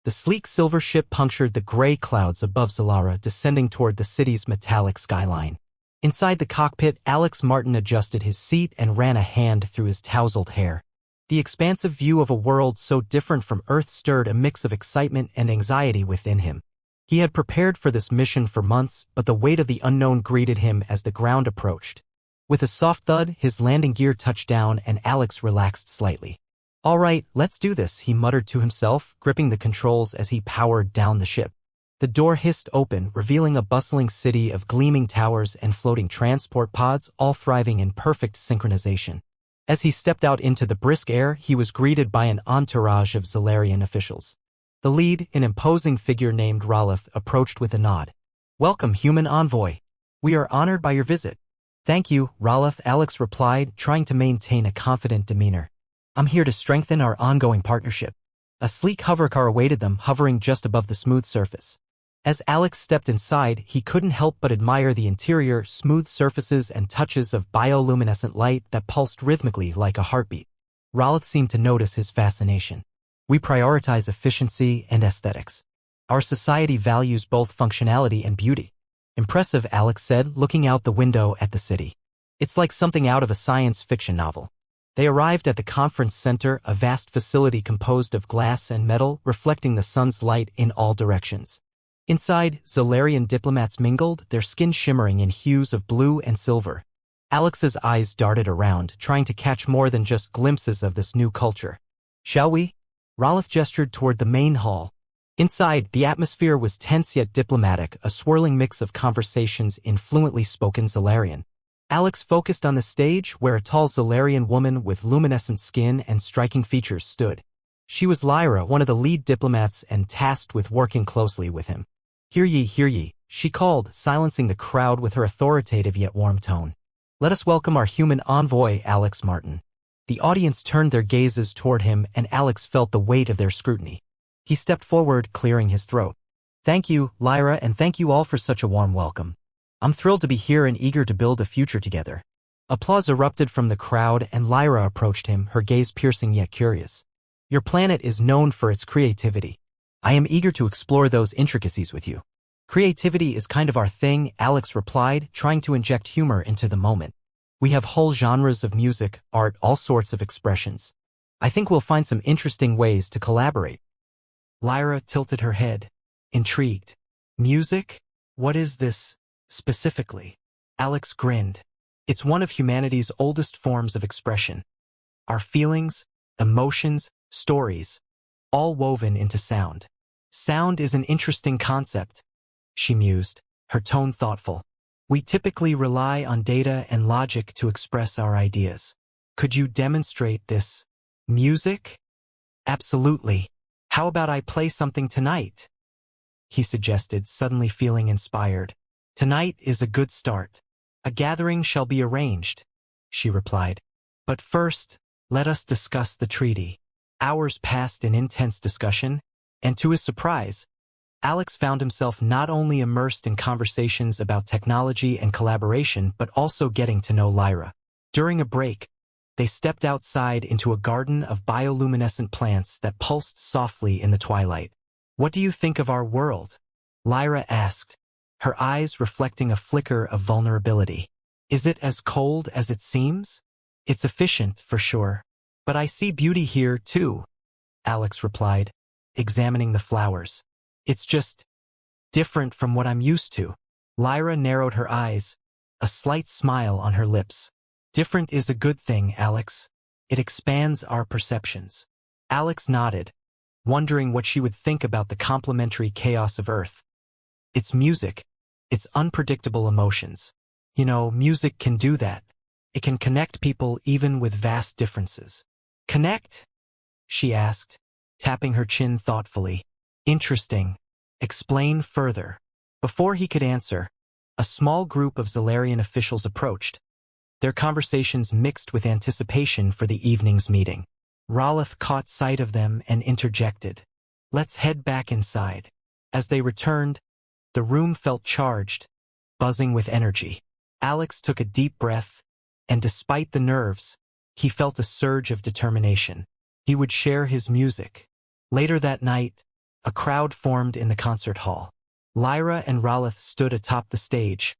The sleek silver ship punctured the gray clouds above Zalara, descending toward the city's metallic skyline. Inside the cockpit, Alex Martin adjusted his seat and ran a hand through his tousled hair. The expansive view of a world so different from Earth stirred a mix of excitement and anxiety within him. He had prepared for this mission for months, but the weight of the unknown greeted him as the ground approached. With a soft thud, his landing gear touched down and Alex relaxed slightly. "All right, let's do this," he muttered to himself, gripping the controls as he powered down the ship. The door hissed open, revealing a bustling city of gleaming towers and floating transport pods, all thriving in perfect synchronization. As he stepped out into the brisk air, he was greeted by an entourage of Zalarian officials. The lead, an imposing figure named Ralith, approached with a nod. "Welcome, human envoy. We are honored by your visit." "Thank you, Ralith," Alex replied, trying to maintain a confident demeanor. "I'm here to strengthen our ongoing partnership." A sleek hovercar awaited them, hovering just above the smooth surface. As Alex stepped inside, he couldn't help but admire the interior, smooth surfaces and touches of bioluminescent light that pulsed rhythmically like a heartbeat. Ralith seemed to notice his fascination. "We prioritize efficiency and aesthetics. Our society values both functionality and beauty." "Impressive," Alex said, looking out the window at the city. "It's like something out of a science fiction novel." They arrived at the conference center, a vast facility composed of glass and metal, reflecting the sun's light in all directions. Inside, Zalarian diplomats mingled, their skin shimmering in hues of blue and silver. Alex's eyes darted around, trying to catch more than just glimpses of this new culture. "Shall we?" Ralith gestured toward the main hall. Inside, the atmosphere was tense yet diplomatic, a swirling mix of conversations in fluently spoken Zalarian. Alex focused on the stage, where a tall Zalarian woman with luminescent skin and striking features stood. She was Lyra, one of the lead diplomats and tasked with working closely with him. Hear ye," she called, silencing the crowd with her authoritative yet warm tone. "Let us welcome our human envoy, Alex Martin." The audience turned their gazes toward him, and Alex felt the weight of their scrutiny. He stepped forward, clearing his throat. "Thank you, Lyra, and thank you all for such a warm welcome. I'm thrilled to be here and eager to build a future together." Applause erupted from the crowd, and Lyra approached him, her gaze piercing yet curious. "Your planet is known for its creativity. I am eager to explore those intricacies with you." "Creativity is kind of our thing," Alex replied, trying to inject humor into the moment. "We have whole genres of music, art, all sorts of expressions. I think we'll find some interesting ways to collaborate." Lyra tilted her head, intrigued. "Music? What is this, specifically?" Alex grinned. "It's one of humanity's oldest forms of expression. Our feelings, emotions, stories, all woven into sound. Sound is an interesting concept," she mused, her tone thoughtful. "We typically rely on data and logic to express our ideas. Could you demonstrate this? Music?" "Absolutely. How about I play something tonight?" he suggested, suddenly feeling inspired. "Tonight is a good start. A gathering shall be arranged," she replied. "But first, let us discuss the treaty." Hours passed in intense discussion, and to his surprise, Alex found himself not only immersed in conversations about technology and collaboration, but also getting to know Lyra. During a break, they stepped outside into a garden of bioluminescent plants that pulsed softly in the twilight. "What do you think of our world?" Lyra asked, her eyes reflecting a flicker of vulnerability. "Is it as cold as it seems?" "It's efficient, for sure. But I see beauty here, too," Alex replied, examining the flowers. "It's just different from what I'm used to." Lyra narrowed her eyes, a slight smile on her lips. "Different is a good thing, Alex. It expands our perceptions." Alex nodded, wondering what she would think about the complementary chaos of Earth. "It's music. It's unpredictable emotions. You know, music can do that. It can connect people even with vast differences." "Connect?" she asked, tapping her chin thoughtfully. "Interesting. Explain further." Before he could answer, a small group of Zalarian officials approached, their conversations mixed with anticipation for the evening's meeting. Ralith caught sight of them and interjected, "Let's head back inside." As they returned, the room felt charged, buzzing with energy. Alex took a deep breath, and despite the nerves, he felt a surge of determination. He would share his music. Later that night, A crowd formed in the concert hall. Lyra and Ralith stood atop the stage,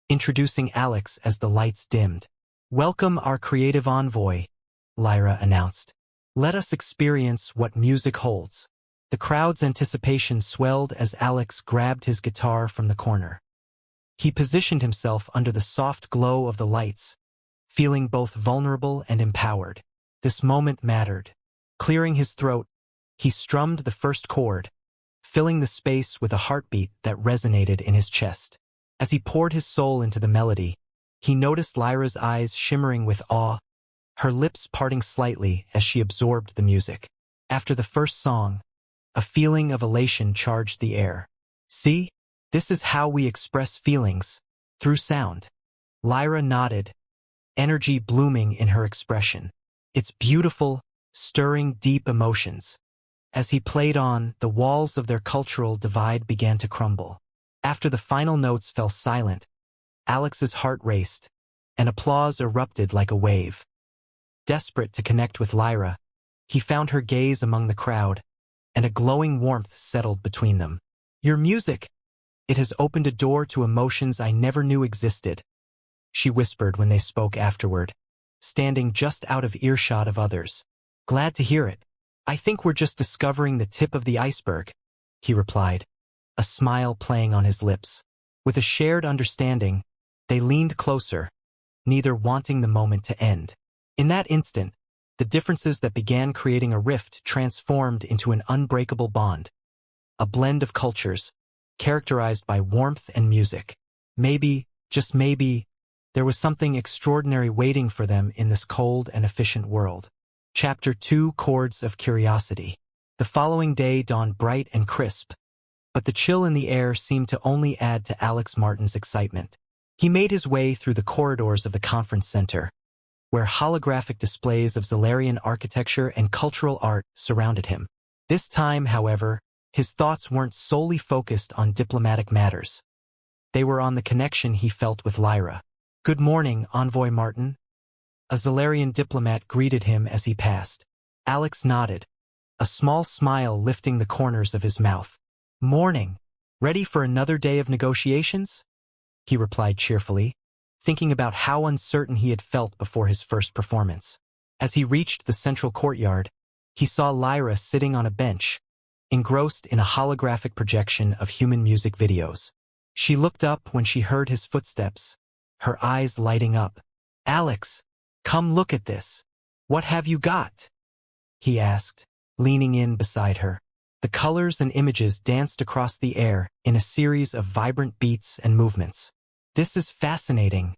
introducing Alex as the lights dimmed. "Welcome our creative envoy," Lyra announced. "Let us experience what music holds." The crowd's anticipation swelled as Alex grabbed his guitar from the corner. He positioned himself under the soft glow of the lights, feeling both vulnerable and empowered. This moment mattered. Clearing his throat, he strummed the first chord, filling the space with a heartbeat that resonated in his chest. As he poured his soul into the melody, he noticed Lyra's eyes shimmering with awe, her lips parting slightly as she absorbed the music. After the first song, a feeling of elation charged the air. "See? This is how we express feelings, through sound." Lyra nodded, energy blooming in her expression. "It's beautiful, stirring deep emotions." As he played on, the walls of their cultural divide began to crumble. After the final notes fell silent, Alex's heart raced, and applause erupted like a wave. Desperate to connect with Lyra, he found her gaze among the crowd, and a glowing warmth settled between them. "Your music, it has opened a door to emotions I never knew existed," she whispered when they spoke afterward, standing just out of earshot of others. "Glad to hear it. I think we're just discovering the tip of the iceberg," he replied, a smile playing on his lips. With a shared understanding, they leaned closer, neither wanting the moment to end. In that instant, the differences that began creating a rift transformed into an unbreakable bond. A blend of cultures, characterized by warmth and music. Maybe, just maybe, there was something extraordinary waiting for them in this cold and efficient world. Chapter 2: Chords of Curiosity. The following day dawned bright and crisp, but the chill in the air seemed to only add to Alex Martin's excitement. He made his way through the corridors of the conference center, where holographic displays of Zalarian architecture and cultural art surrounded him. This time, however, his thoughts weren't solely focused on diplomatic matters. They were on the connection he felt with Lyra. "Good morning, Envoy Martin." A Zalarian diplomat greeted him as he passed. Alex nodded, a small smile lifting the corners of his mouth. "Morning. Ready for another day of negotiations?" he replied cheerfully, thinking about how uncertain he had felt before his first performance. As he reached the central courtyard, he saw Lyra sitting on a bench, engrossed in a holographic projection of human music videos. She looked up when she heard his footsteps, her eyes lighting up. "Alex, come look at this. What have you got?" he asked, leaning in beside her. The colors and images danced across the air in a series of vibrant beats and movements. "This is fascinating,"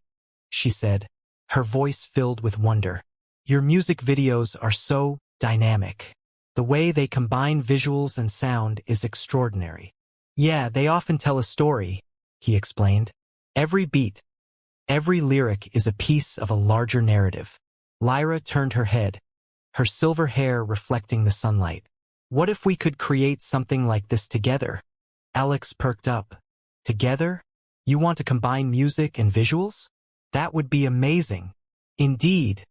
she said, her voice filled with wonder. "Your music videos are so dynamic. The way they combine visuals and sound is extraordinary." "Yeah, they often tell a story," he explained. "Every beat, every lyric is a piece of a larger narrative." Lyra turned her head, her silver hair reflecting the sunlight. "What if we could create something like this together?" Alex perked up. "Together? You want to combine music and visuals? That would be amazing." "Indeed,"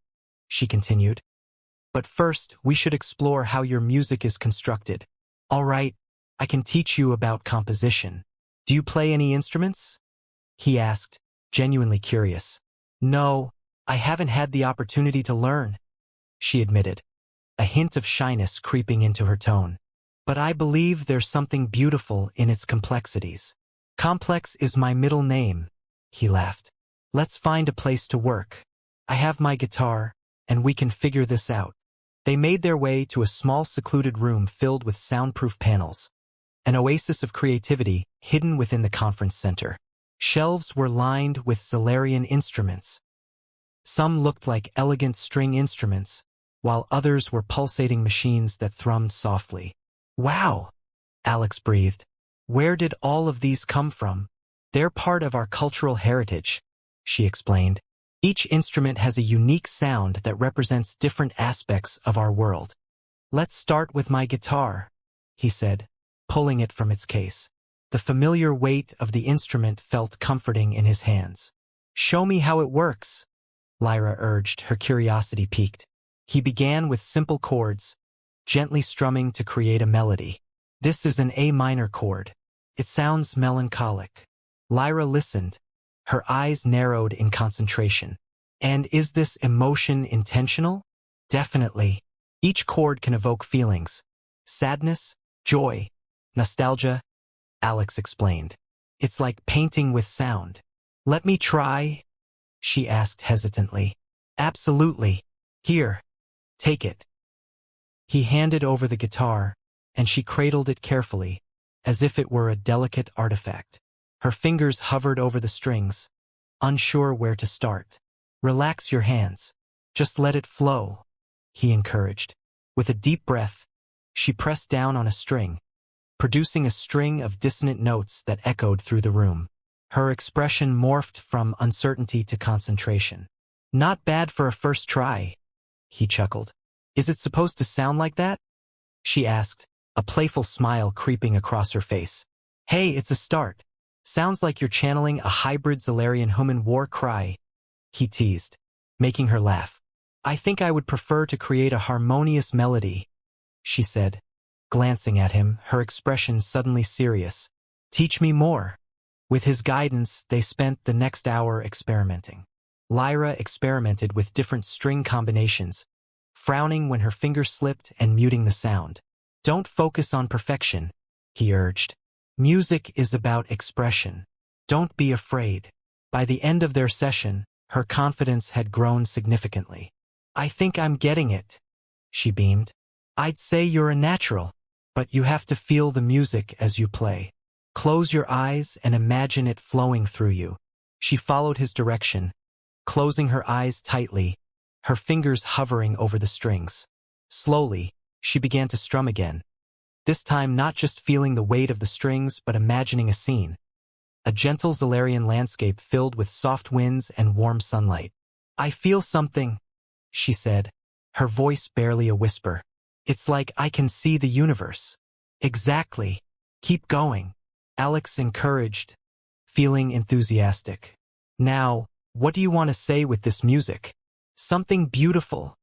she continued. "But first, we should explore how your music is constructed." "All right, I can teach you about composition. Do you play any instruments?" he asked, genuinely curious. "No, I haven't had the opportunity to learn," she admitted, a hint of shyness creeping into her tone. "But I believe there's something beautiful in its complexities." "Complex is my middle name," he laughed. "Let's find a place to work. I have my guitar, and we can figure this out." They made their way to a small secluded room filled with soundproof panels, an oasis of creativity hidden within the conference center. Shelves were lined with Zalarian instruments. Some looked like elegant string instruments, while others were pulsating machines that thrummed softly. "Wow," Alex breathed. "Where did all of these come from?" "They're part of our cultural heritage," she explained. "Each instrument has a unique sound that represents different aspects of our world." "Let's start with my guitar," he said, pulling it from its case. The familiar weight of the instrument felt comforting in his hands. "Show me how it works," Lyra urged, her curiosity piqued. He began with simple chords, gently strumming to create a melody. This is an A minor chord. It sounds melancholic. Lyra listened, her eyes narrowed in concentration. And is this emotion intentional? Definitely. Each chord can evoke feelings. Sadness, joy, nostalgia, Alex explained. It's like painting with sound. Let me try, she asked hesitantly. Absolutely. Here, take it. He handed over the guitar, and she cradled it carefully, as if it were a delicate artifact. Her fingers hovered over the strings, unsure where to start. Relax your hands. Just let it flow, he encouraged. With a deep breath, she pressed down on a string, producing a string of dissonant notes that echoed through the room. Her expression morphed from uncertainty to concentration. Not bad for a first try, he chuckled. Is it supposed to sound like that? She asked, a playful smile creeping across her face. Hey, it's a start. Sounds like you're channeling a hybrid Zalarian human war cry, he teased, making her laugh. I think I would prefer to create a harmonious melody, she said, glancing at him, her expression suddenly serious. Teach me more. With his guidance, they spent the next hour experimenting. Lyra experimented with different string combinations, frowning when her fingers slipped and muting the sound. Don't focus on perfection, he urged. Music is about expression. Don't be afraid. By the end of their session, her confidence had grown significantly. I think I'm getting it, she beamed. I'd say you're a natural, but you have to feel the music as you play. Close your eyes and imagine it flowing through you. She followed his direction, closing her eyes tightly, her fingers hovering over the strings. Slowly, she began to strum again, this time not just feeling the weight of the strings but imagining a scene. A gentle Zalarian landscape filled with soft winds and warm sunlight. I feel something, she said, her voice barely a whisper. It's like I can see the universe. Exactly. Keep going, Alex encouraged, feeling enthusiastic. Now, what do you want to say with this music? Something beautiful,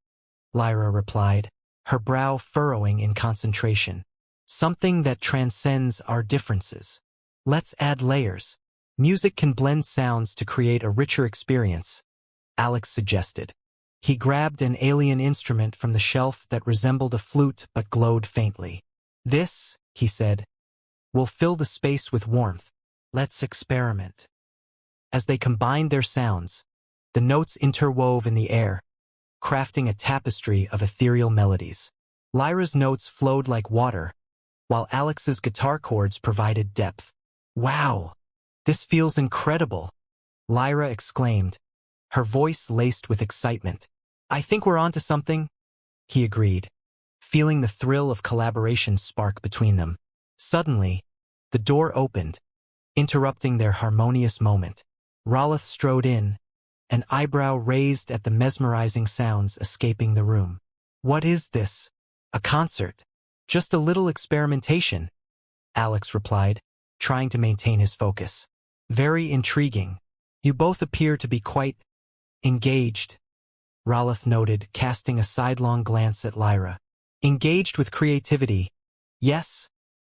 Lyra replied, her brow furrowing in concentration. Something that transcends our differences. Let's add layers. Music can blend sounds to create a richer experience, Alex suggested. He grabbed an alien instrument from the shelf that resembled a flute but glowed faintly. This, he said, will fill the space with warmth. Let's experiment. As they combined their sounds, the notes interwove in the air, crafting a tapestry of ethereal melodies. Lyra's notes flowed like water, while Alex's guitar chords provided depth. Wow! This feels incredible, Lyra exclaimed, her voice laced with excitement. I think we're onto something, he agreed, feeling the thrill of collaboration spark between them. Suddenly, the door opened, interrupting their harmonious moment. Raloth strode in, an eyebrow raised at the mesmerizing sounds escaping the room. What is this? A concert? Just a little experimentation, Alex replied, trying to maintain his focus. Very intriguing. You both appear to be quite engaged, Raloth noted, casting a sidelong glance at Lyra. Engaged with creativity. Yes,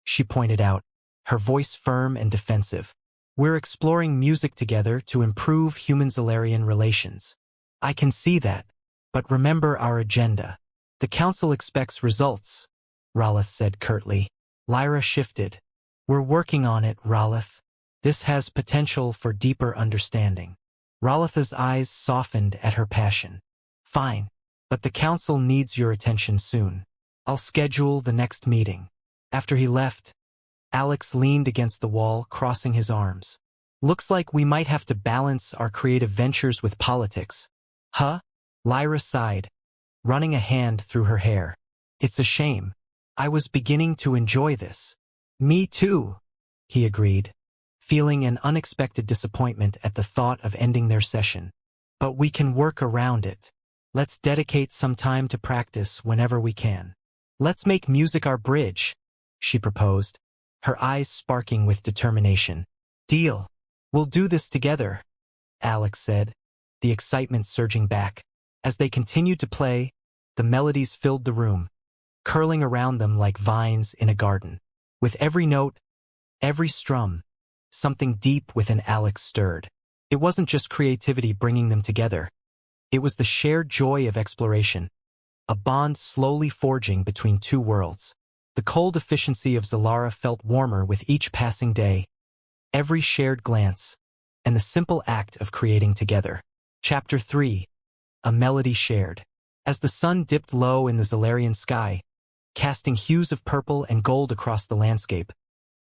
she pointed out, her voice firm and defensive. We're exploring music together to improve human-Zalarian relations. I can see that, but remember our agenda. The council expects results, Raloth said curtly. Lyra shifted. We're working on it, Raloth. This has potential for deeper understanding. Raloth's eyes softened at her passion. Fine, but the council needs your attention soon. I'll schedule the next meeting. After he left, Alex leaned against the wall, crossing his arms. Looks like we might have to balance our creative ventures with politics. Huh? Lyra sighed, running a hand through her hair. It's a shame. I was beginning to enjoy this. Me too, he agreed, feeling an unexpected disappointment at the thought of ending their session. But we can work around it. Let's dedicate some time to practice whenever we can. Let's make music our bridge, she proposed, her eyes sparking with determination. Deal. We'll do this together, Alex said, the excitement surging back. As they continued to play, the melodies filled the room, curling around them like vines in a garden. With every note, every strum, something deep within Alex stirred. It wasn't just creativity bringing them together. It was the shared joy of exploration, a bond slowly forging between two worlds. The cold efficiency of Zalara felt warmer with each passing day, every shared glance, and the simple act of creating together. Chapter 3. A Melody Shared. As the sun dipped low in the Zalarian sky, casting hues of purple and gold across the landscape,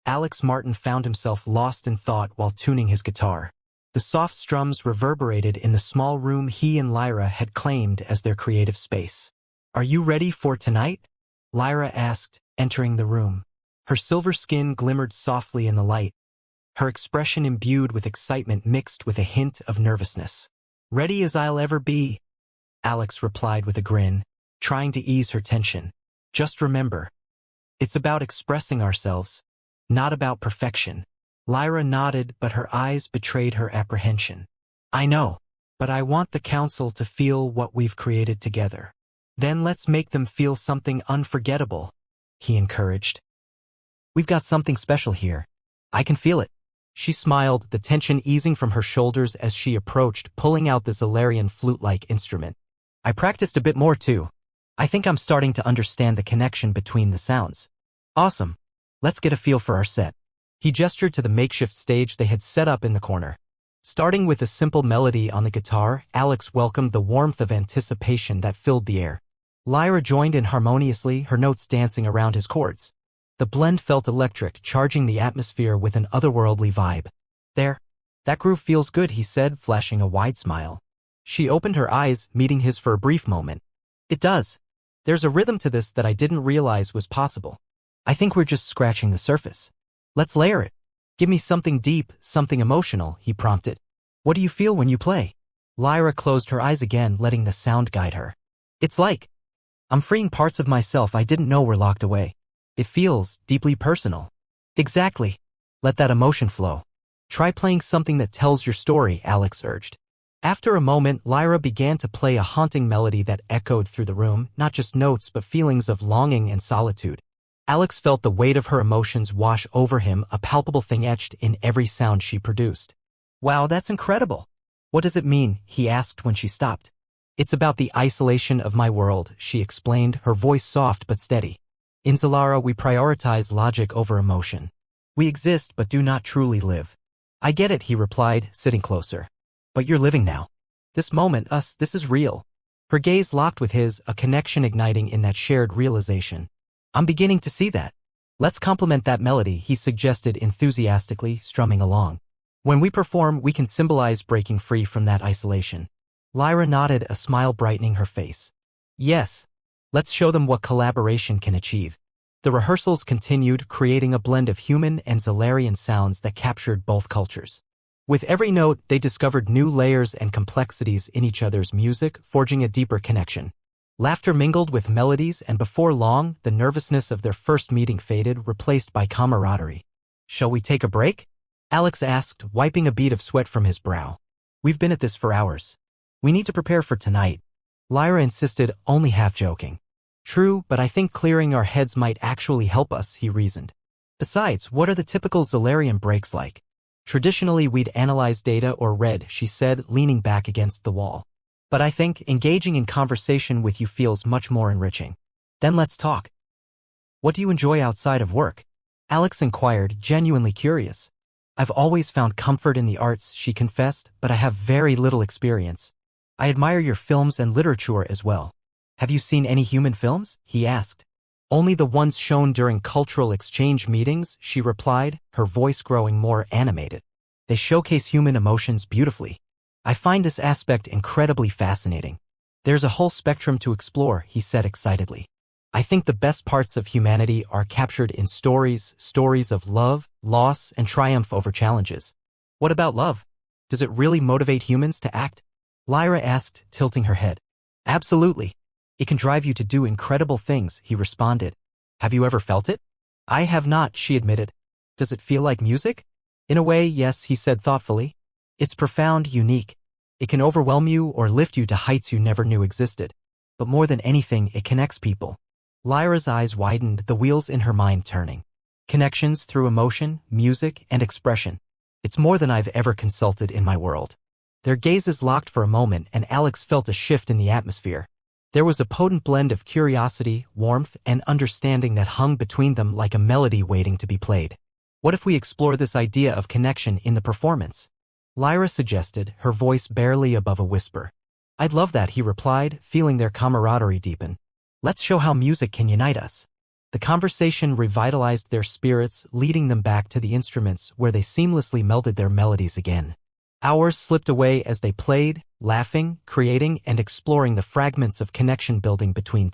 Alex Martin found himself lost in thought while tuning his guitar. The soft strums reverberated in the small room he and Lyra had claimed as their creative space. "Are you ready for tonight?" Lyra asked, entering the room. Her silver skin glimmered softly in the light, her expression imbued with excitement mixed with a hint of nervousness. "Ready as I'll ever be," Alex replied with a grin, trying to ease her tension. "Just remember, it's about expressing ourselves, not about perfection." Lyra nodded, but her eyes betrayed her apprehension. "I know, but I want the council to feel what we've created together. Then let's make them feel something unforgettable," he encouraged. "We've got something special here. I can feel it." She smiled, the tension easing from her shoulders as she approached, pulling out the Zalarian flute-like instrument. "I practiced a bit more too. I think I'm starting to understand the connection between the sounds." "Awesome. Let's get a feel for our set." He gestured to the makeshift stage they had set up in the corner. Starting with a simple melody on the guitar, Alex welcomed the warmth of anticipation that filled the air. Lyra joined in harmoniously, her notes dancing around his chords. The blend felt electric, charging the atmosphere with an otherworldly vibe. "There. That groove feels good," he said, flashing a wide smile. She opened her eyes, meeting his for a brief moment. "It does. There's a rhythm to this that I didn't realize was possible. I think we're just scratching the surface. Let's layer it. Give me something deep, something emotional," he prompted. "What do you feel when you play?" Lyra closed her eyes again, letting the sound guide her. "It's like I'm freeing parts of myself I didn't know were locked away. It feels deeply personal." "Exactly. Let that emotion flow. Try playing something that tells your story," Alex urged. After a moment, Lyra began to play a haunting melody that echoed through the room, not just notes but feelings of longing and solitude. Alex felt the weight of her emotions wash over him, a palpable thing etched in every sound she produced. "Wow, that's incredible. What does it mean?" he asked when she stopped. "It's about the isolation of my world," she explained, her voice soft but steady. "In Zalara, we prioritize logic over emotion. We exist but do not truly live." "I get it," he replied, sitting closer. "But you're living now. This moment, this is real." Her gaze locked with his, a connection igniting in that shared realization. "I'm beginning to see that. Let's complement that melody," he suggested enthusiastically, strumming along. "When we perform, we can symbolize breaking free from that isolation." Lyra nodded, a smile brightening her face. "Yes. Let's show them what collaboration can achieve." The rehearsals continued, creating a blend of human and Zalarian sounds that captured both cultures. With every note, they discovered new layers and complexities in each other's music, forging a deeper connection. Laughter mingled with melodies, and before long, the nervousness of their first meeting faded, replaced by camaraderie. "Shall we take a break?" Alex asked, wiping a bead of sweat from his brow. "We've been at this for hours. We need to prepare for tonight." Lyra insisted, only half joking. "True, but I think clearing our heads might actually help us," he reasoned. "Besides, what are the typical Zalarian breaks like?" "Traditionally, we'd analyze data or read," she said, leaning back against the wall. "But I think engaging in conversation with you feels much more enriching." "Then let's talk. What do you enjoy outside of work?" Alex inquired, genuinely curious. "I've always found comfort in the arts," she confessed, "but I have very little experience. I admire your films and literature as well." "Have you seen any human films?" he asked. "Only the ones shown during cultural exchange meetings," she replied, her voice growing more animated. "They showcase human emotions beautifully. I find this aspect incredibly fascinating." "There's a whole spectrum to explore," he said excitedly. "I think the best parts of humanity are captured in stories of love, loss, and triumph over challenges." "What about love? Does it really motivate humans to act?" Lyra asked, tilting her head. "Absolutely. It can drive you to do incredible things," he responded. "Have you ever felt it?" "I have not," she admitted. "Does it feel like music?" "In a way, yes," he said thoughtfully. "It's profound, unique. It can overwhelm you or lift you to heights you never knew existed. But more than anything, it connects people." Lyra's eyes widened, the wheels in her mind turning. Connections through emotion, music, and expression. It's more than I've ever consulted in my world. Their gazes locked for a moment, and Alex felt a shift in the atmosphere. There was a potent blend of curiosity, warmth, and understanding that hung between them like a melody waiting to be played. What if we explore this idea of connection in the performance? Lyra suggested, her voice barely above a whisper. I'd love that, he replied, feeling their camaraderie deepen. Let's show how music can unite us. The conversation revitalized their spirits, leading them back to the instruments where they seamlessly melded their melodies again. Hours slipped away as they played, laughing, creating, and exploring the fragments of connection building between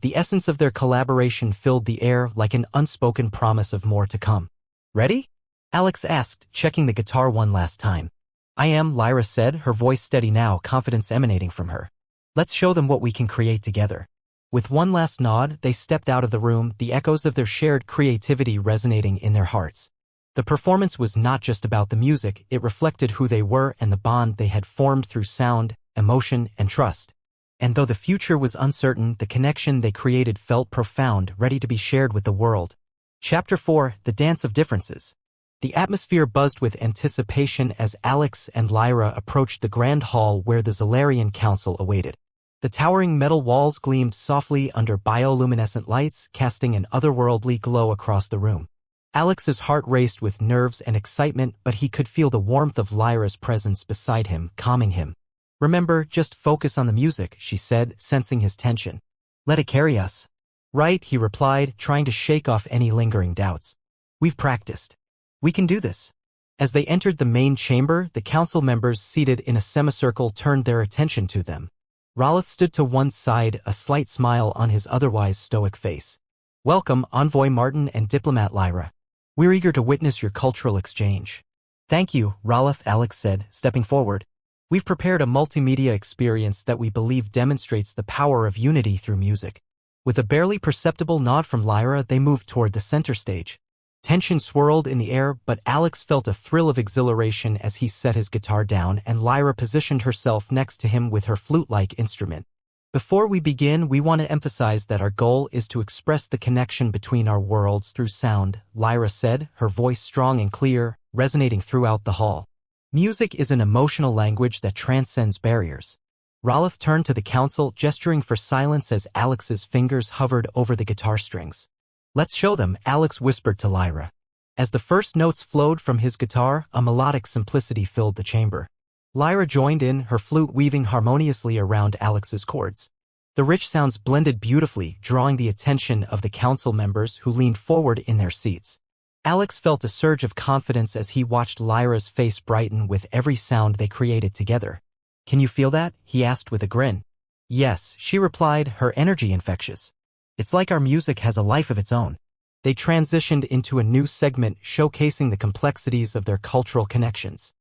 the essence of their collaboration filled the air like an unspoken promise of more to come. Ready? Alex asked, checking the guitar one last time. I am, Lyra said, her voice steady now, confidence emanating from her. Let's show them what we can create together. With one last nod, they stepped out of the room, the echoes of their shared creativity resonating in their hearts. The performance was not just about the music, it reflected who they were and the bond they had formed through sound, emotion, and trust. And though the future was uncertain, the connection they created felt profound, ready to be shared with the world. Chapter 4: The Dance of Differences. The atmosphere buzzed with anticipation as Alex and Lyra approached the grand hall where the Zalarian Council awaited. The towering metal walls gleamed softly under bioluminescent lights, casting an otherworldly glow across the room. Alex's heart raced with nerves and excitement, but he could feel the warmth of Lyra's presence beside him, calming him. Remember, just focus on the music, she said, sensing his tension. Let it carry us. Right, he replied, trying to shake off any lingering doubts. We've practiced. We can do this. As they entered the main chamber, the council members seated in a semicircle turned their attention to them. Raloth stood to one side, a slight smile on his otherwise stoic face. Welcome, Envoy Martin and Diplomat Lyra. We're eager to witness your cultural exchange. Thank you, Raloth, Alex said, stepping forward. We've prepared a multimedia experience that we believe demonstrates the power of unity through music. With a barely perceptible nod from Lyra, they moved toward the center stage. Tension swirled in the air, but Alex felt a thrill of exhilaration as he set his guitar down and Lyra positioned herself next to him with her flute-like instrument. Before we begin, we want to emphasize that our goal is to express the connection between our worlds through sound, Lyra said, her voice strong and clear, resonating throughout the hall. Music is an emotional language that transcends barriers. Raloth turned to the council, gesturing for silence as Alex's fingers hovered over the guitar strings. Let's show them, Alex whispered to Lyra. As the first notes flowed from his guitar, a melodic simplicity filled the chamber. Lyra joined in, her flute weaving harmoniously around Alex's chords. The rich sounds blended beautifully, drawing the attention of the council members who leaned forward in their seats. Alex felt a surge of confidence as he watched Lyra's face brighten with every sound they created together. Can you feel that? He asked with a grin. Yes, she replied, her energy infectious. It's like our music has a life of its own. They transitioned into a new segment showcasing the complexities of their cultural connections.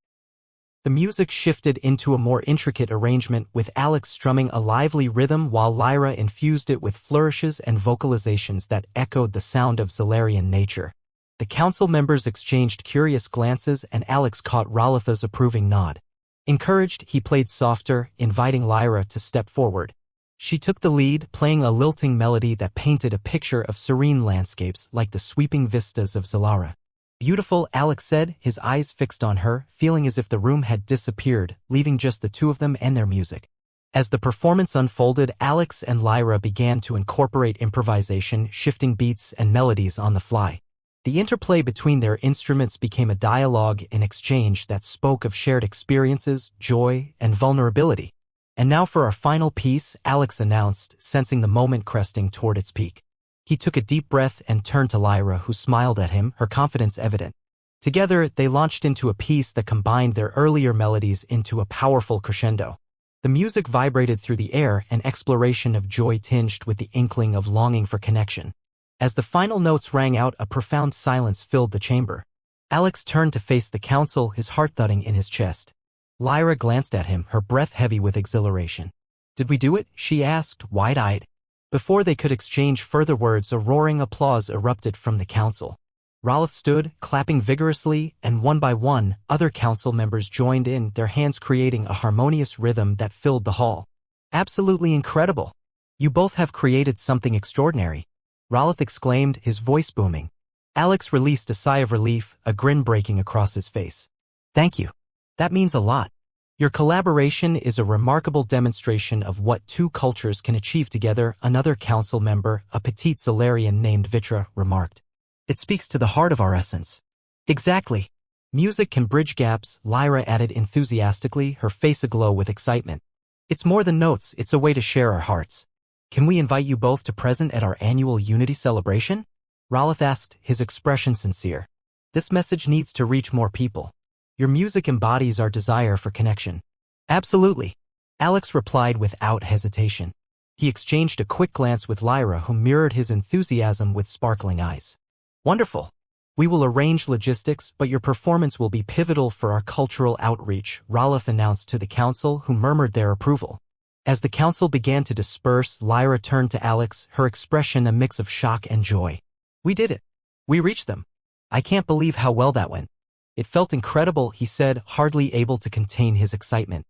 The music shifted into a more intricate arrangement with Alex strumming a lively rhythm while Lyra infused it with flourishes and vocalizations that echoed the sound of Zalarian nature. The council members exchanged curious glances and Alex caught Ralotha's approving nod. Encouraged, he played softer, inviting Lyra to step forward. She took the lead, playing a lilting melody that painted a picture of serene landscapes like the sweeping vistas of Zalara. Beautiful, Alex said, his eyes fixed on her, feeling as if the room had disappeared, leaving just the two of them and their music. As the performance unfolded, Alex and Lyra began to incorporate improvisation, shifting beats and melodies on the fly. The interplay between their instruments became a dialogue in exchange that spoke of shared experiences, joy, and vulnerability. And now for our final piece, Alex announced, sensing the moment cresting toward its peak. He took a deep breath and turned to Lyra, who smiled at him, her confidence evident. Together, they launched into a piece that combined their earlier melodies into a powerful crescendo. The music vibrated through the air, an exploration of joy tinged with the inkling of longing for connection. As the final notes rang out, a profound silence filled the chamber. Alex turned to face the council, his heart thudding in his chest. Lyra glanced at him, her breath heavy with exhilaration. Did we do it? She asked, wide-eyed. Before they could exchange further words, a roaring applause erupted from the council. Raloth stood, clapping vigorously, and one by one, other council members joined in, their hands creating a harmonious rhythm that filled the hall. Absolutely incredible. You both have created something extraordinary. Ralph exclaimed, his voice booming. Alex released a sigh of relief, a grin breaking across his face. Thank you. That means a lot. Your collaboration is a remarkable demonstration of what two cultures can achieve together, another council member, a petite Zalarian named Vitra, remarked. It speaks to the heart of our essence. Exactly. Music can bridge gaps, Lyra added enthusiastically, her face aglow with excitement. It's more than notes, it's a way to share our hearts. Can we invite you both to present at our annual Unity celebration? Ralph asked, his expression sincere. This message needs to reach more people. Your music embodies our desire for connection. Absolutely. Alex replied without hesitation. He exchanged a quick glance with Lyra, who mirrored his enthusiasm with sparkling eyes. Wonderful. We will arrange logistics, but your performance will be pivotal for our cultural outreach, Ralph announced to the council, who murmured their approval. As the council began to disperse, Lyra turned to Alex, her expression a mix of shock and joy. We did it. We reached them. I can't believe how well that went. It felt incredible, he said, hardly able to contain his excitement.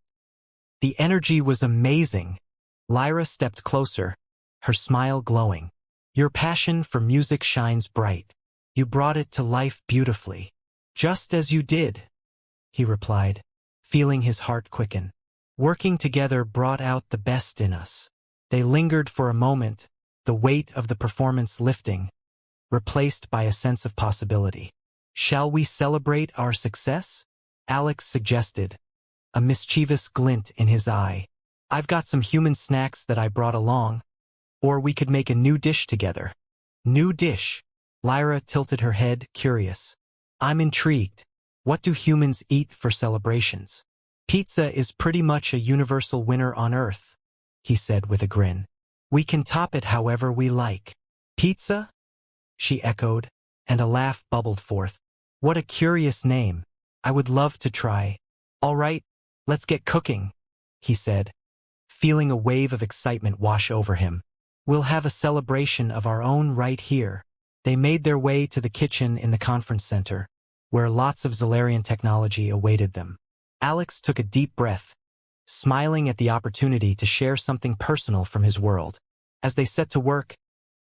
The energy was amazing. Lyra stepped closer, her smile glowing. Your passion for music shines bright. You brought it to life beautifully. Just as you did, he replied, feeling his heart quicken. Working together brought out the best in us. They lingered for a moment, the weight of the performance lifting, replaced by a sense of possibility. Shall we celebrate our success? Alex suggested, a mischievous glint in his eye. I've got some human snacks that I brought along. Or we could make a new dish together. New dish? Lyra tilted her head, curious. I'm intrigued. What do humans eat for celebrations? Pizza is pretty much a universal winner on Earth, he said with a grin. We can top it however we like. Pizza? She echoed, and a laugh bubbled forth. What a curious name. I would love to try. All right, let's get cooking, he said, feeling a wave of excitement wash over him. We'll have a celebration of our own right here. They made their way to the kitchen in the conference center, where lots of Zalarian technology awaited them. Alex took a deep breath, smiling at the opportunity to share something personal from his world. As they set to work,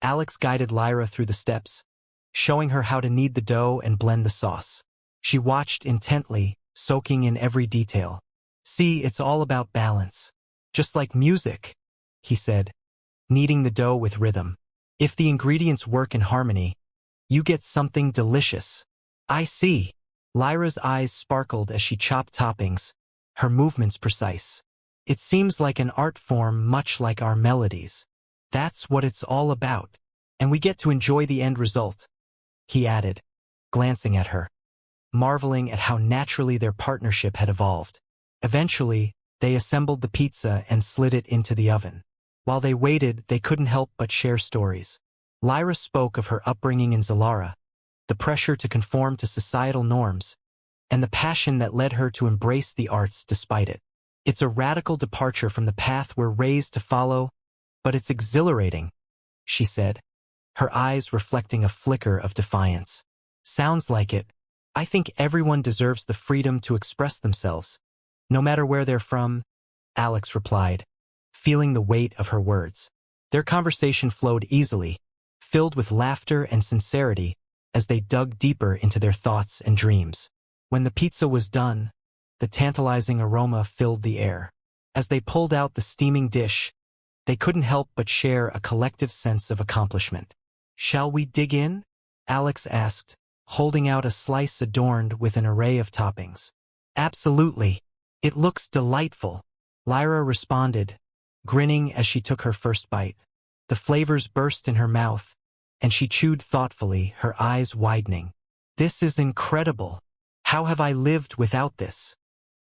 Alex guided Lyra through the steps, showing her how to knead the dough and blend the sauce. She watched intently, soaking in every detail. See, it's all about balance. Just like music, he said, kneading the dough with rhythm. If the ingredients work in harmony, you get something delicious. I see. Lyra's eyes sparkled as she chopped toppings, her movements precise. It seems like an art form much like our melodies. That's what it's all about. And we get to enjoy the end result, he added, glancing at her, marveling at how naturally their partnership had evolved. Eventually, they assembled the pizza and slid it into the oven. While they waited, they couldn't help but share stories. Lyra spoke of her upbringing in Zalara, the pressure to conform to societal norms, and the passion that led her to embrace the arts despite it. It's a radical departure from the path we're raised to follow, but it's exhilarating, she said, her eyes reflecting a flicker of defiance. Sounds like it. I think everyone deserves the freedom to express themselves, no matter where they're from, Alex replied, feeling the weight of her words. Their conversation flowed easily, filled with laughter and sincerity, as they dug deeper into their thoughts and dreams. When the pizza was done, the tantalizing aroma filled the air. As they pulled out the steaming dish, they couldn't help but share a collective sense of accomplishment. Shall we dig in? Alex asked, holding out a slice adorned with an array of toppings. Absolutely. It looks delightful, Lyra responded, grinning as she took her first bite. The flavors burst in her mouth, and she chewed thoughtfully, her eyes widening. This is incredible. How have I lived without this?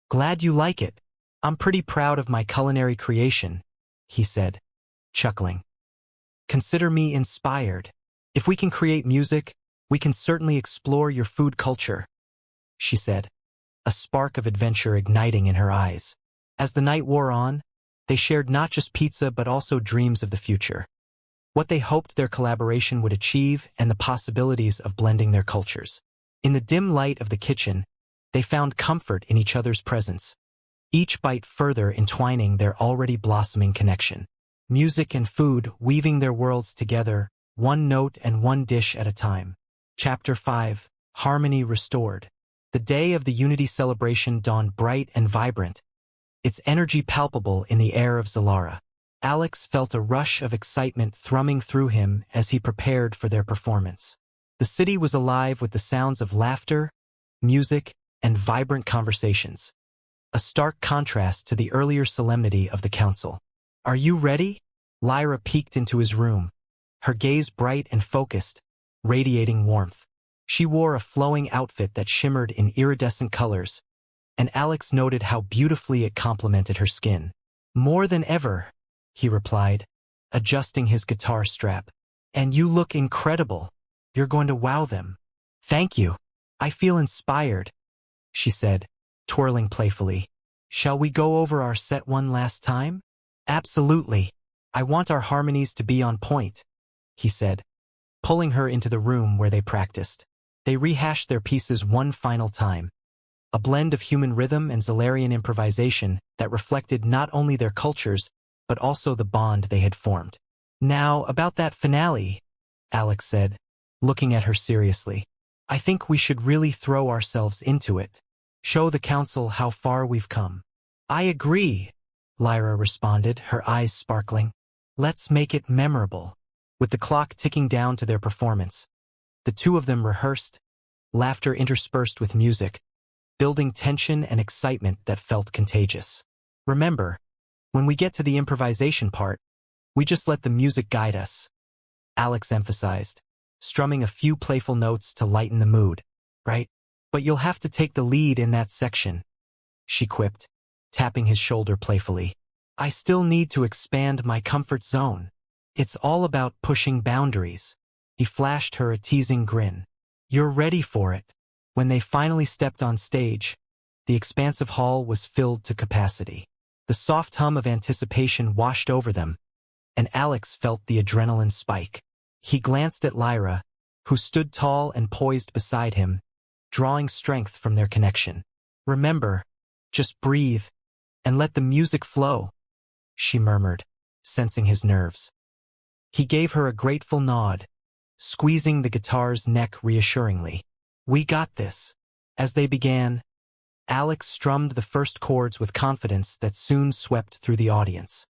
Glad you like it. I'm pretty proud of my culinary creation, he said, chuckling. Consider me inspired. If we can create music, we can certainly explore your food culture, she said, a spark of adventure igniting in her eyes. As the night wore on, they shared not just pizza but also dreams of the future, what they hoped their collaboration would achieve and the possibilities of blending their cultures. In the dim light of the kitchen, they found comfort in each other's presence, each bite further entwining their already blossoming connection. Music and food weaving their worlds together, one note and one dish at a time. Chapter 5, Harmony Restored. The day of the Unity celebration dawned bright and vibrant, its energy palpable in the air of Zalara. Alex felt a rush of excitement thrumming through him as he prepared for their performance. The city was alive with the sounds of laughter, music, and vibrant conversations, a stark contrast to the earlier solemnity of the council. "Are you ready?" Lyra peeked into his room, her gaze bright and focused, radiating warmth. She wore a flowing outfit that shimmered in iridescent colors, and Alex noted how beautifully it complemented her skin. "More than ever," he replied, adjusting his guitar strap. "And you look incredible. You're going to wow them." "Thank you. I feel inspired," she said, twirling playfully. "Shall we go over our set one last time?" "Absolutely. I want our harmonies to be on point," he said, pulling her into the room where they practiced. They rehashed their pieces one final time, a blend of human rhythm and Zalarian improvisation that reflected not only their cultures, but also the bond they had formed. "Now, about that finale," Alex said, looking at her seriously. "I think we should really throw ourselves into it. Show the council how far we've come." "I agree," Lyra responded, her eyes sparkling. "Let's make it memorable." With the clock ticking down to their performance, the two of them rehearsed, laughter interspersed with music, building tension and excitement that felt contagious. "Remember, when we get to the improvisation part, we just let the music guide us," Alex emphasized, strumming a few playful notes to lighten the mood. "Right? But you'll have to take the lead in that section," she quipped, tapping his shoulder playfully. "I still need to expand my comfort zone. It's all about pushing boundaries." He flashed her a teasing grin. "You're ready for it." When they finally stepped on stage, the expansive hall was filled to capacity. The soft hum of anticipation washed over them, and Alex felt the adrenaline spike. He glanced at Lyra, who stood tall and poised beside him, drawing strength from their connection. "Remember, just breathe, and let the music flow," she murmured, sensing his nerves. He gave her a grateful nod, squeezing the guitar's neck reassuringly. "We got this." As they began, Alex strummed the first chords with confidence that soon swept through the audience.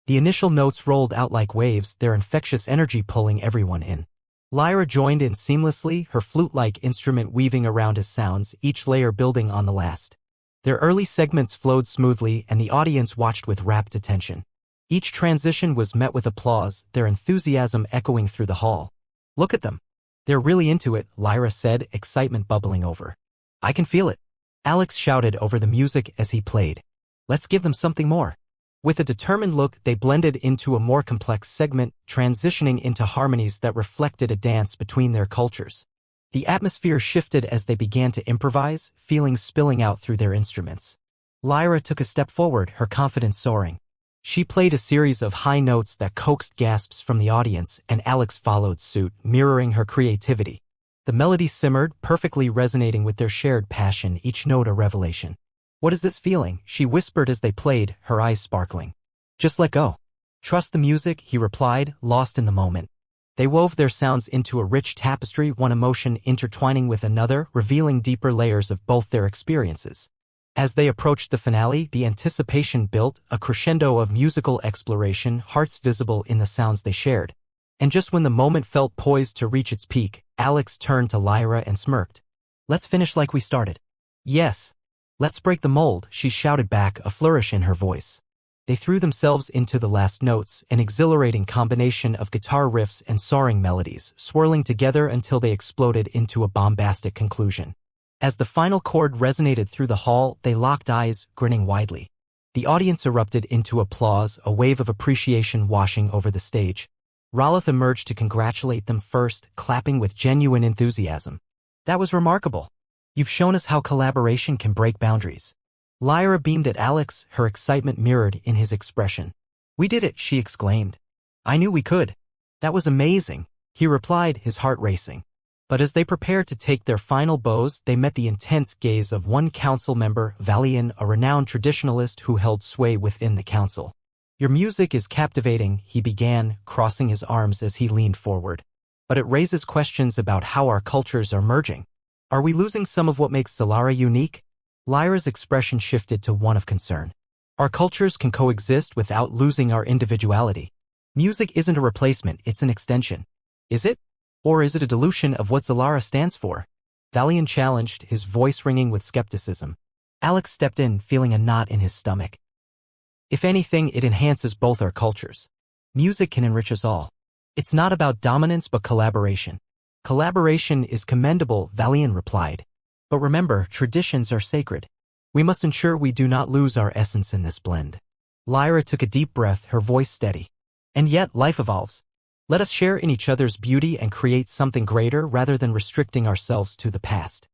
The initial notes rolled out like waves, their infectious energy pulling everyone in. Lyra joined in seamlessly, her flute-like instrument weaving around his sounds, each layer building on the last. Their early segments flowed smoothly, and the audience watched with rapt attention. Each transition was met with applause, their enthusiasm echoing through the hall. "Look at them. They're really into it," Lyra said, excitement bubbling over. "I can feel it," Alex shouted over the music as he played. "Let's give them something more." With a determined look, they blended into a more complex segment, transitioning into harmonies that reflected a dance between their cultures. The atmosphere shifted as they began to improvise, feelings spilling out through their instruments. Lyra took a step forward, her confidence soaring. She played a series of high notes that coaxed gasps from the audience, and Alex followed suit, mirroring her creativity. The melody simmered, perfectly resonating with their shared passion, each note a revelation. "What is this feeling?" she whispered as they played, her eyes sparkling. "Just let go. Trust the music," he replied, lost in the moment. They wove their sounds into a rich tapestry, one emotion intertwining with another, revealing deeper layers of both their experiences. As they approached the finale, the anticipation built, a crescendo of musical exploration, hearts visible in the sounds they shared. And just when the moment felt poised to reach its peak, Alex turned to Lyra and smirked. "Let's finish like we started." "Yes. Let's break the mold," she shouted back, a flourish in her voice. They threw themselves into the last notes, an exhilarating combination of guitar riffs and soaring melodies, swirling together until they exploded into a bombastic conclusion. As the final chord resonated through the hall, they locked eyes, grinning widely. The audience erupted into applause, a wave of appreciation washing over the stage. Rolith emerged to congratulate them first, clapping with genuine enthusiasm. "That was remarkable. You've shown us how collaboration can break boundaries." Lyra beamed at Alex, her excitement mirrored in his expression. "We did it," she exclaimed. "I knew we could." "That was amazing," he replied, his heart racing. But as they prepared to take their final bows, they met the intense gaze of one council member, Valian, a renowned traditionalist who held sway within the council. Your music is captivating, he began, crossing his arms as he leaned forward. But it raises questions about how our cultures are merging. Are we losing some of what makes Solara unique? Lyra's expression shifted to one of concern. Our cultures can coexist without losing our individuality. Music isn't a replacement, it's an extension. Is it? Or is it a dilution of what Solara stands for? Valian challenged, his voice ringing with skepticism. Alex stepped in, feeling a knot in his stomach. If anything, it enhances both our cultures. Music can enrich us all. It's not about dominance but collaboration. Collaboration is commendable, Valian replied. But remember, traditions are sacred. We must ensure we do not lose our essence in this blend. Lyra took a deep breath, her voice steady. And yet, life evolves. Let us share in each other's beauty and create something greater rather than restricting ourselves to the past.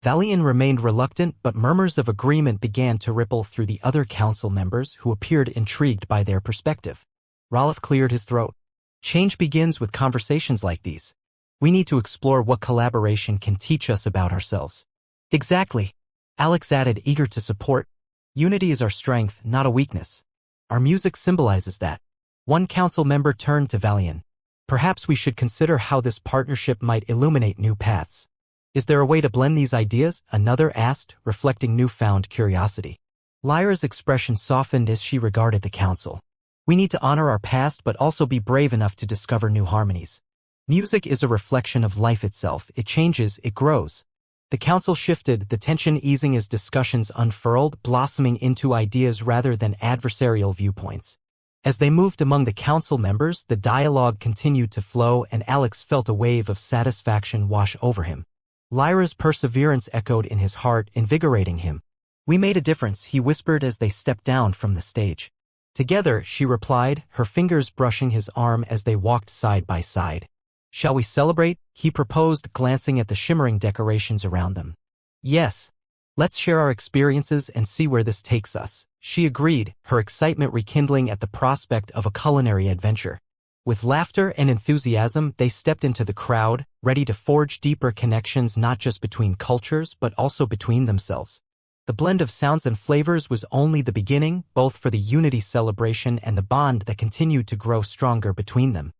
Valian remained reluctant, but murmurs of agreement began to ripple through the other council members who appeared intrigued by their perspective. Rolith cleared his throat. Change begins with conversations like these. We need to explore what collaboration can teach us about ourselves. Exactly. Alex added, eager to support. Unity is our strength, not a weakness. Our music symbolizes that. One council member turned to Valian. Perhaps we should consider how this partnership might illuminate new paths. Is there a way to blend these ideas? Another asked, reflecting newfound curiosity. Lyra's expression softened as she regarded the council. We need to honor our past but also be brave enough to discover new harmonies. Music is a reflection of life itself. It changes, it grows. The council shifted, the tension easing as discussions unfurled, blossoming into ideas rather than adversarial viewpoints. As they moved among the council members, the dialogue continued to flow and Alex felt a wave of satisfaction wash over him. Lyra's perseverance echoed in his heart, invigorating him. We made a difference, he whispered as they stepped down from the stage. Together, she replied, her fingers brushing his arm as they walked side by side. Shall we celebrate? He proposed, glancing at the shimmering decorations around them. Yes. Let's share our experiences and see where this takes us. She agreed, her excitement rekindling at the prospect of a culinary adventure. With laughter and enthusiasm, they stepped into the crowd, ready to forge deeper connections not just between cultures but also between themselves. The blend of sounds and flavors was only the beginning, both for the unity celebration and the bond that continued to grow stronger between them.